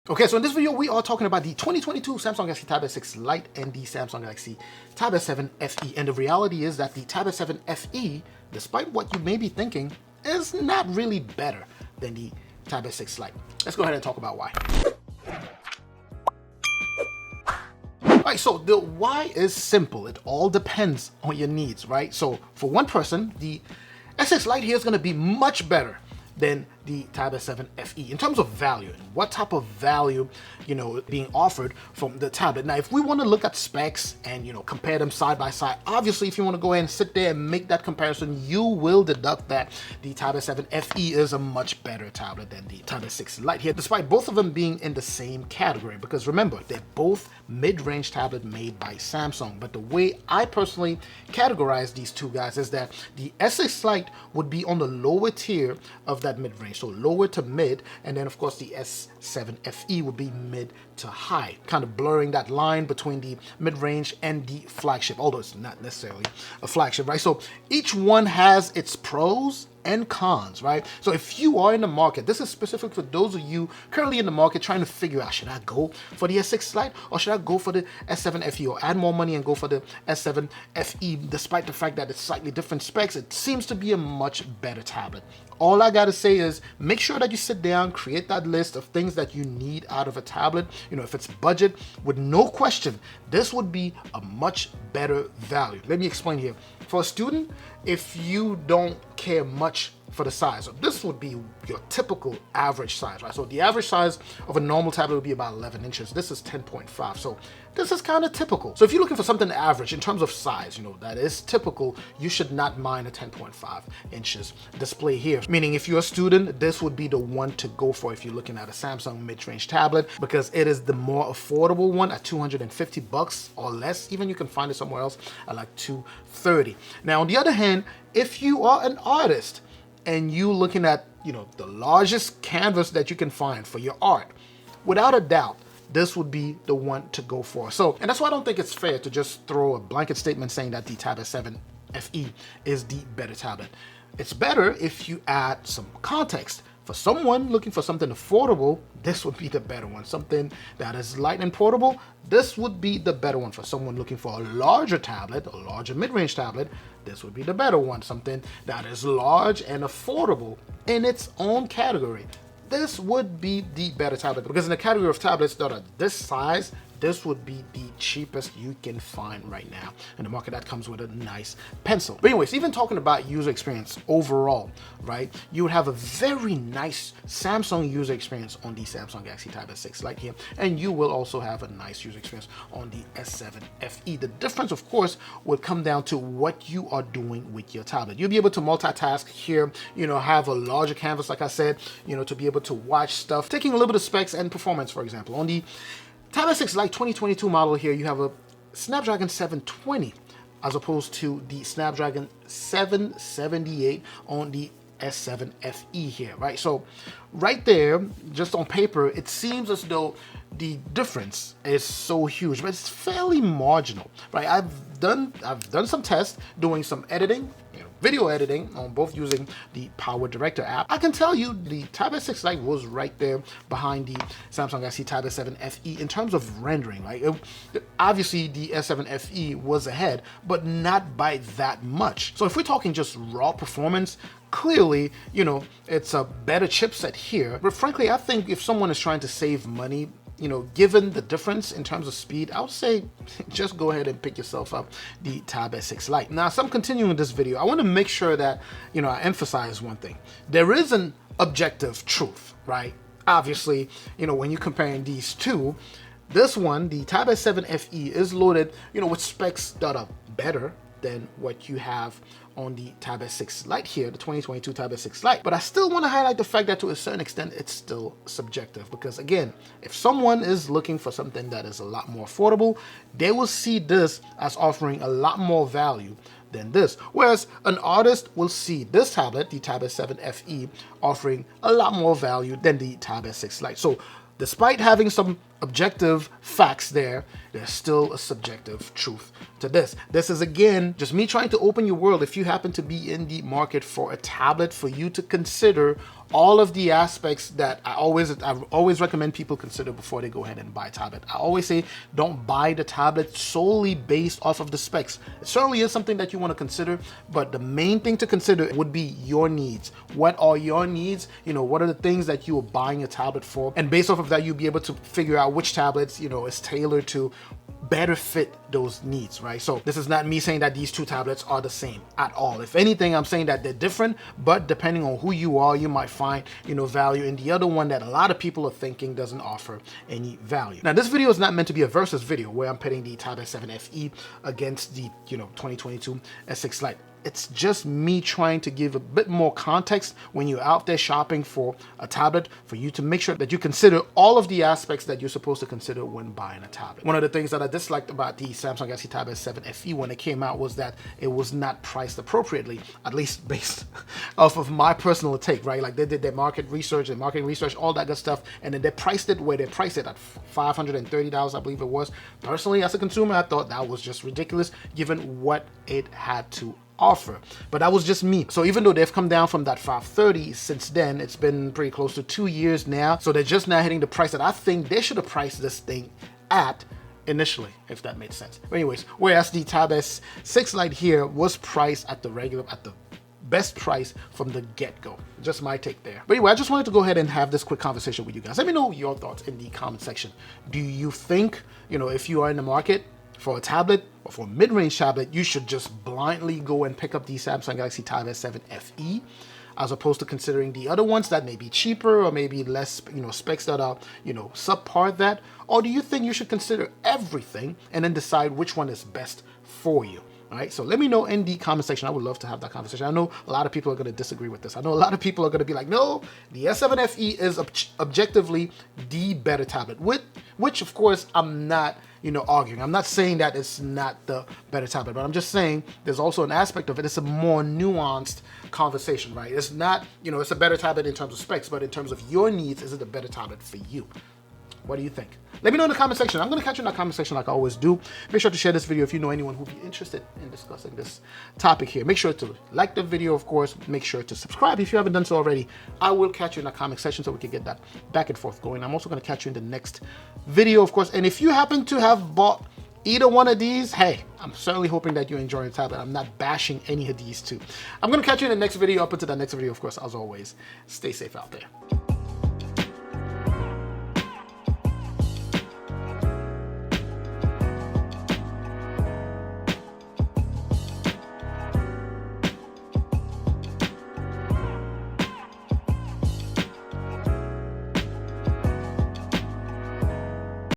Okay, so in this video, we are talking about the 2022 Samsung Galaxy Tab S6 Lite and the Samsung Galaxy Tab S7 FE. And the reality is that the Tab S7 FE, despite what you may be thinking, is not really better than the Tab S6 Lite. Let's go ahead and talk about why. Right, so the why is simple. It all depends on your needs, right? So for one person, the S6 Lite here is going to be much better than the Tab S7 FE in terms of value and what type of value, being offered from the tablet. Now, if we want to look at specs and, compare them side by side, obviously, if you want to go ahead and sit there and make that comparison, you will deduct that the Tab S7 FE is a much better tablet than the Tab S6 Lite here, despite both of them being in the same category. Because remember, they're both mid-range tablet made by Samsung. But the way I personally categorize these two guys is that the S6 Lite would be on the lower tier of that mid-range. So lower to mid, and then of course the S7 FE would be mid to high, kind of blurring that line between the mid-range and the flagship, although it's not necessarily a flagship, right? So each one has its pros and cons, right? So if you are in the market, this is specific for those of you currently in the market trying to figure out, should I go for the S6 Lite or should I go for the S7 FE, or add more money and go for the S7 FE, despite the fact that it's slightly different specs, it seems to be a much better tablet. All I gotta say is make sure that you sit down, create that list of things that you need out of a tablet. If it's budget, with no question, this would be a much better value. Let me explain here. For a student, if you don't care much for the size, so this would be your typical average size, right? So the average size of a normal tablet would be about 11 inches. This is 10.5, so this is kind of typical. So if you're looking for something average in terms of size, that is typical, you should not mind a 10.5 inches display here. Meaning if you're a student, this would be the one to go for if you're looking at a Samsung mid-range tablet, because it is the more affordable one at $250 or less. Even you can find it somewhere else at like $230. Now, on the other hand, if you are an artist and you looking at, the largest canvas that you can find for your art, without a doubt, this would be the one to go for. So, and that's why I don't think it's fair to just throw a blanket statement saying that the Tab S7 FE is the better tablet. It's better if you add some context. For someone looking for something affordable, this would be the better one. Something that is light and portable, this would be the better one. For someone looking for a larger tablet, a larger mid-range tablet, this would be the better one. Something that is large and affordable in its own category, this would be the better tablet. Because in the category of tablets that are this size, this would be the cheapest you can find right now in the market that comes with a nice pencil. But anyways, even talking about user experience overall, right? You would have a very nice Samsung user experience on the Samsung Galaxy Tab S6 Lite here, and you will also have a nice user experience on the S7 FE. The difference, of course, would come down to what you are doing with your tablet. You'll be able to multitask here, have a larger canvas, like I said, to be able to watch stuff, taking a little bit of specs and performance, for example. On the Tab S6 Lite 2022 model here, you have a Snapdragon 720 as opposed to the Snapdragon 778 on the S7 FE here, right? So right there, just on paper, it seems as though the difference is so huge, but it's fairly marginal, right? I've done some tests doing some editing, video editing on both using the Power Director app. I can tell you the Tab S6 Lite was right there behind the Samsung Galaxy Tab S7 FE in terms of rendering, right? Obviously, the S7 FE was ahead, but not by that much. So if we're talking just raw performance, clearly, it's a better chipset here. But frankly, I think if someone is trying to save money, given the difference in terms of speed, I would say just go ahead and pick yourself up the Tab S6 Lite. Now, as I'm continuing this video, I want to make sure that, I emphasize one thing. There is an objective truth, right? Obviously, when you're comparing these two, this one, the Tab S7 FE, is loaded, with specs that are better than what you have on the Tab S6 Lite here, the 2022 Tab S6 Lite. But I still want to highlight the fact that to a certain extent, it's still subjective. Because again, if someone is looking for something that is a lot more affordable, they will see this as offering a lot more value than this. Whereas an artist will see this tablet, the Tab S7 FE, offering a lot more value than the Tab S6 Lite. So despite having some objective facts there, there's still a subjective truth to this. This is, again, just me trying to open your world. If you happen to be in the market for a tablet for you to consider all of the aspects that I always recommend people consider before they go ahead and buy a tablet. I always say don't buy the tablet solely based off of the specs. It certainly is something that you want to consider, but the main thing to consider would be your needs. What are your needs? You know, what are the things that you are buying a tablet for? And based off of that, you'll be able to figure out which tablets, you know, is tailored to better fit those needs, right? So this is not me saying that these two tablets are the same at all. If anything, I'm saying that they're different, but depending on who you are, you might find, you know, value in the other one that a lot of people are thinking doesn't offer any value. Now, this video is not meant to be a versus video where I'm pitting the Tab S7 FE against the, you know, 2022 S6 Lite. It's just me trying to give a bit more context when you're out there shopping for a tablet, for you to make sure that you consider all of the aspects that you're supposed to consider when buying a tablet. One of the things that I disliked about the Samsung Galaxy Tab S7 FE when it came out was that it was not priced appropriately, at least based off of my personal take, right? Like they did their market research and marketing research, all that good stuff, and then they priced it where they priced it at $530, I believe it was. Personally, as a consumer, I thought that was just ridiculous given what it had to offer, but that was just me. So even though they've come down from that 530 since then, it's been pretty close to 2 years now, so they're just now hitting the price that I think they should have priced this thing at initially, if that made sense. But anyways, whereas the Tab S6 Lite here was priced at the best price from the get-go. Just my take there. But anyway, I just wanted to go ahead and have this quick conversation with you guys. Let me know your thoughts in the comment section. Do you think, you know, if you are in the market for a tablet or for a mid-range tablet, you should just blindly go and pick up the Samsung Galaxy Tab S7 FE, as opposed to considering the other ones that may be cheaper or maybe less, you know, specs that are, you know, subpar that? Or do you think you should consider everything and then decide which one is best for you? All right, so let me know in the comment section. I would love to have that conversation. I know a lot of people are going to disagree with this. I know a lot of people are going to be like, no, the S7 FE is objectively the better tablet, which of course I'm not, you know, arguing. I'm not saying that it's not the better tablet, but I'm just saying there's also an aspect of it. It's a more nuanced conversation, right? It's not, you know, it's a better tablet in terms of specs, but in terms of your needs, is it a better tablet for you? What do you think? Let me know in the comment section. I'm going to catch you in the comment section like I always do. Make sure to share this video if you know anyone who'd be interested in discussing this topic here. Make sure to like the video, of course. Make sure to subscribe if you haven't done so already. I will catch you in the comment section so we can get that back and forth going. I'm also going to catch you in the next video, of course. And if you happen to have bought either one of these, hey, I'm certainly hoping that you're enjoying the tablet. I'm not bashing any of these two. I'm going to catch you in the next video. Up until the next video, of course, as always, stay safe out there.